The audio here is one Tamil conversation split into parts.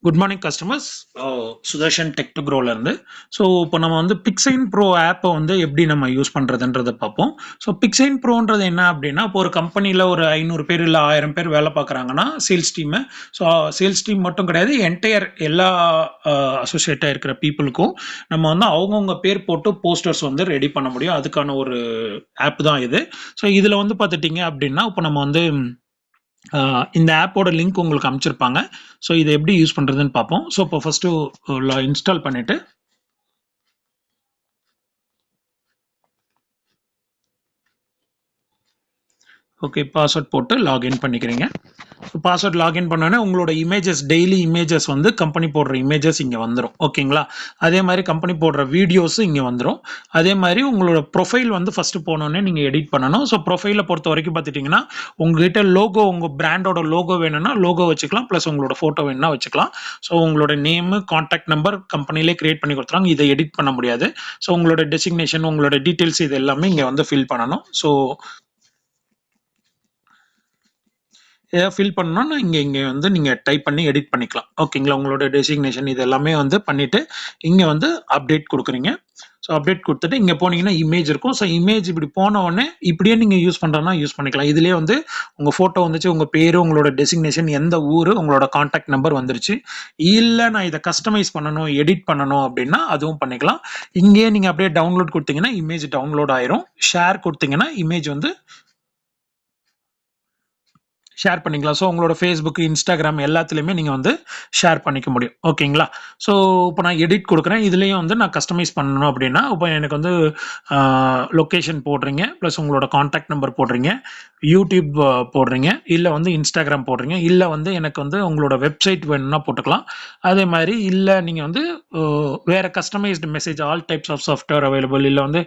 Good morning customers. Sudarshan tech to க்ரோல இருந்து. ஸோ இப்போ நம்ம வந்து பிக்சைன் ப்ரோ ஆப்பை வந்து எப்படி நம்ம யூஸ் பண்ணுறதுன்றதை பார்ப்போம். ஸோ பிக்சைன் ப்ரோன்றது என்ன அப்படின்னா, இப்போ ஒரு கம்பெனியில் ஒரு 500 பேர் இல்லை 1000 பேர் வேலை பார்க்குறாங்கன்னா sales team. So sales team மட்டும் கிடையாது, என்டையர் எல்லா அசோசியேட்டாக இருக்கிற பீப்புளுக்கும் நம்ம வந்து அவங்கவுங்க பேர் போட்டு போஸ்டர்ஸ் வந்து ரெடி பண்ண முடியும். அதுக்கான ஒரு ஆப் தான் இது. ஸோ இதில் வந்து பார்த்துட்டிங்க அப்படின்னா, இப்போ நம்ம வந்து இந்த ஆப்போட லிங்க் உங்களுக்கு அனுப்பிச்சிருப்பாங்க. ஸோ இதை எப்படி யூஸ் பண்ணுறதுன்னு பார்ப்போம். ஸோ இப்போ ஃபஸ்ட்டு இன்ஸ்டால் பண்ணிவிட்டு ஓகே பாஸ்வேர்ட் போட்டு லாகின் பண்ணிக்கிறீங்க. பாஸ்வேர்ட் லாகின் பண்ணோன்னே உங்களோட இமேஜஸ், டெய்லி இமேஜஸ் வந்து கம்பெனி போடுற இமேஜஸ் இங்கே வந்துடும். ஓகேங்களா? அதே மாதிரி கம்பெனி போடுற வீடியோஸும் இங்கே வந்துடும். அதே மாதிரி உங்களோட ப்ரொஃபைல் வந்து ஃபஸ்ட்டு போனோடனே நீங்கள் எடிட் பண்ணணும். ஸோ ப்ரொஃபைலை பொறுத்த வரைக்கும் பார்த்துட்டிங்கன்னா, உங்ககிட்ட லோகோ, உங்கள் பிராண்டோட லோகோ வேணும்னா லோகோ வச்சுக்கலாம், ப்ளஸ் உங்களோட ஃபோட்டோ வேணும்னா வச்சுக்கலாம். ஸோ உங்களோட நேமு, கான்டாக்ட் நம்பர் கம்பெனிலே கிரியேட் பண்ணி கொடுத்துறாங்க. இதை எடிட் பண்ண முடியாது. ஸோ உங்களோட டெசிக்னேஷன், உங்களோட டீட்டெயில்ஸ் இது எல்லாமே இங்கே வந்து ஃபில் பண்ணணும். ஸோ ஏதாவது ஃபில் பண்ணணும்னா இங்கே வந்து நீங்கள் டைப் பண்ணி எடிட் பண்ணிக்கலாம். ஓகேங்களா? உங்களோட டெசிக்னேஷன் இது எல்லாமே வந்து பண்ணிவிட்டு இங்கே வந்து அப்டேட் கொடுக்குறீங்க. ஸோ அப்டேட் கொடுத்துட்டு இங்கே போனீங்கன்னா இமேஜ் இருக்கும். ஸோ இமேஜ் இப்படி போன உடனே இப்படியே நீங்கள் யூஸ் பண்ணுறதுனா யூஸ் பண்ணிக்கலாம். இதுலேயே வந்து உங்கள் ஃபோட்டோ வந்துச்சு, உங்கள் பேர், உங்களோட டெசிக்னேஷன், எந்த ஊர், உங்களோட கான்டாக்ட் நம்பர் வந்துருச்சு. இல்லை நான் இதை கஸ்டமைஸ் பண்ணணும், எடிட் பண்ணணும் அப்படின்னா அதுவும் பண்ணிக்கலாம். இங்கேயே நீங்கள் அப்படியே டவுன்லோட் கொடுத்தீங்கன்னா இமேஜ் டவுன்லோட் ஆயிரும். ஷேர் கொடுத்தீங்கன்னா இமேஜ் வந்து ஷேர் பண்ணிக்கலாம். ஸோ உங்களோட ஃபேஸ்புக், இன்ஸ்டாகிராம் எல்லாத்துலேயுமே நீங்கள் வந்து ஷேர் பண்ணிக்க முடியும். ஓகேங்களா? ஸோ இப்போ நான் எடிட் கொடுக்குறேன். இதுலேயும் வந்து நான் கஸ்டமைஸ் பண்ணணும் அப்படின்னா, இப்போ எனக்கு வந்து லொக்கேஷன் போடுறீங்க, ப்ளஸ் உங்களோட கான்டாக்ட் நம்பர் போடுறீங்க, யூடியூப் போடுறீங்க, இல்லை வந்து இன்ஸ்டாகிராம் போடுறீங்க, இல்லை வந்து எனக்கு வந்து உங்களோட வெப்சைட் வேணும்னா போட்டுக்கலாம். அதே மாதிரி இல்லை நீங்கள் வந்து வேறு customised message, all types of software available, இல்லை வந்து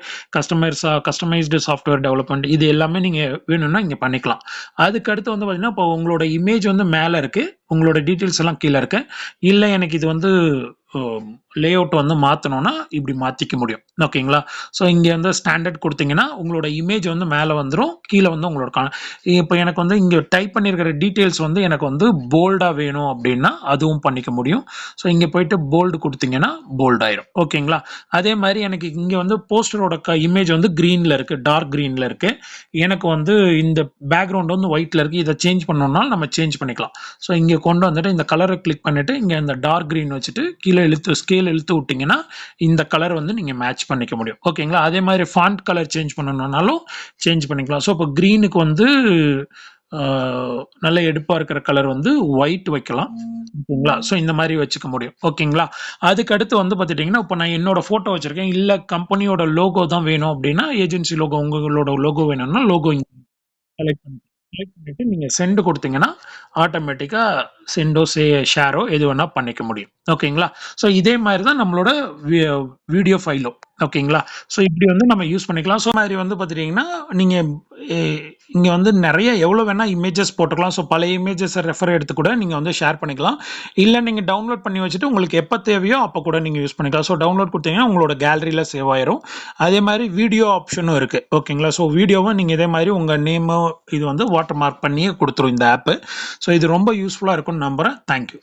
கஸ்டமைஸ்டு சாஃப்ட்வேர் டெவலப்மெண்ட், இது எல்லாமே நீங்கள் வேணும்னா இங்கே பண்ணிக்கலாம். அதுக்கடுத்து வந்து இப்போ உங்களோட இமேஜ் வந்து மேலே இருக்கு, உங்களோட டீட்டெயில்ஸ் எல்லாம் கீழே இருக்கு. இல்லை எனக்கு இது வந்து லே அவுட் வந்து மாற்றணும்னா இப்படி மாற்றிக்க முடியும். ஓகேங்களா? ஸோ இங்கே வந்து ஸ்டாண்டர்ட் கொடுத்தீங்கன்னா உங்களோட இமேஜ் வந்து மேலே வந்துடும், கீழே வந்து உங்களோட இப்போ எனக்கு வந்து இங்கே டைப் பண்ணியிருக்கிற டீட்டெயில்ஸ் வந்து எனக்கு வந்து போல்டாக வேணும் அப்படின்னா அதுவும் பண்ணிக்க முடியும். ஸோ இங்கே போயிட்டு போல்டு கொடுத்தீங்கன்னா போல்ட் ஆயிரும். ஓகேங்களா? அதே மாதிரி எனக்கு இங்கே வந்து போஸ்டரோட இமேஜ் வந்து க்ரீனில் இருக்குது, டார்க் க்ரீனில் இருக்குது. எனக்கு வந்து இந்த பேக்ரவுண்ட் வந்து ஒயிட்டில் இருக்குது. இதை சேஞ்ச் பண்ணோம்னா நம்ம சேஞ்ச் பண்ணிக்கலாம். ஸோ இங்கே கொண்டு வந்துட்டு இந்த கலரை கிளிக் பண்ணிவிட்டு இங்கே இந்த டார்க் க்ரீன் வச்சுட்டு கீழே ஸ்கேல் இழுத்து விட்டிங்கன்னா இந்த கலர் வந்து நீங்கள் மேட்ச் பண்ணிக்க முடியும். ஓகேங்களா? அதே மாதிரி ஃபாண்ட் கலர் சேஞ்ச் பண்ணணும்னாலும் சேஞ்ச் பண்ணிக்கலாம். ஸோ இப்போ க்ரீனுக்கு வந்து நல்ல எடுப்பாக இருக்கிற கலர் வந்து ஒயிட் வைக்கலாம். ஓகேங்களா? ஸோ இந்த மாதிரி வச்சுக்க முடியும். ஓகேங்களா? அதுக்கு அடுத்து வந்து பார்த்துட்டிங்கன்னா, இப்போ நான் என்னோட ஃபோட்டோ வச்சுருக்கேன், இல்லை கம்பெனியோட லோகோ தான் வேணும் அப்படின்னா, ஏஜென்சி லோகோ, உங்களோட லோகோ வேணும்னா லோகோ செலக்ட் பண்ணிட்டு நீங்கள் சென்ட் கொடுத்தீங்கன்னா ஆட்டோமேட்டிக்காக சென்டோ ஷேரோ எது வேணால் பண்ணிக்க முடியும். ஓகேங்களா? ஸோ இதே மாதிரி தான் நம்மளோட வீடியோ ஃபைலோ. ஓகேங்களா? ஸோ இப்படி வந்து நம்ம யூஸ் பண்ணிக்கலாம். ஸோ மாதிரி வந்து பார்த்துட்டிங்கன்னா நீங்கள் இங்கே வந்து நிறைய எவ்வளோ வேணால் இமேஜஸ் போட்டுக்கலாம். ஸோ பழைய இமேஜஸை ரெஃபர் எடுத்து கூட நீங்கள் வந்து ஷேர் பண்ணிக்கலாம். இல்லை நீங்கள் டவுன்லோட் பண்ணி வச்சுட்டு உங்களுக்கு எப்போ தேவையோ அப்போ கூட நீங்கள் யூஸ் பண்ணிக்கலாம். ஸோ டவுன்லோட் கொடுத்தீங்கன்னா உங்களோட கேலரியில் சேவ் ஆயிரும். அதே மாதிரி வீடியோ ஆப்ஷனும் இருக்குது. ஓகேங்களா? ஸோ வீடியோவை நீங்கள் இதே மாதிரி உங்கள் நேமோ இது வந்து வாட்டர் மார்க் பண்ணியே கொடுத்துரும் இந்த ஆப்பு. ஸோ இது ரொம்ப யூஸ்ஃபுல்லாக இருக்கும்னு நம்புகிறேன். தேங்க்யூ.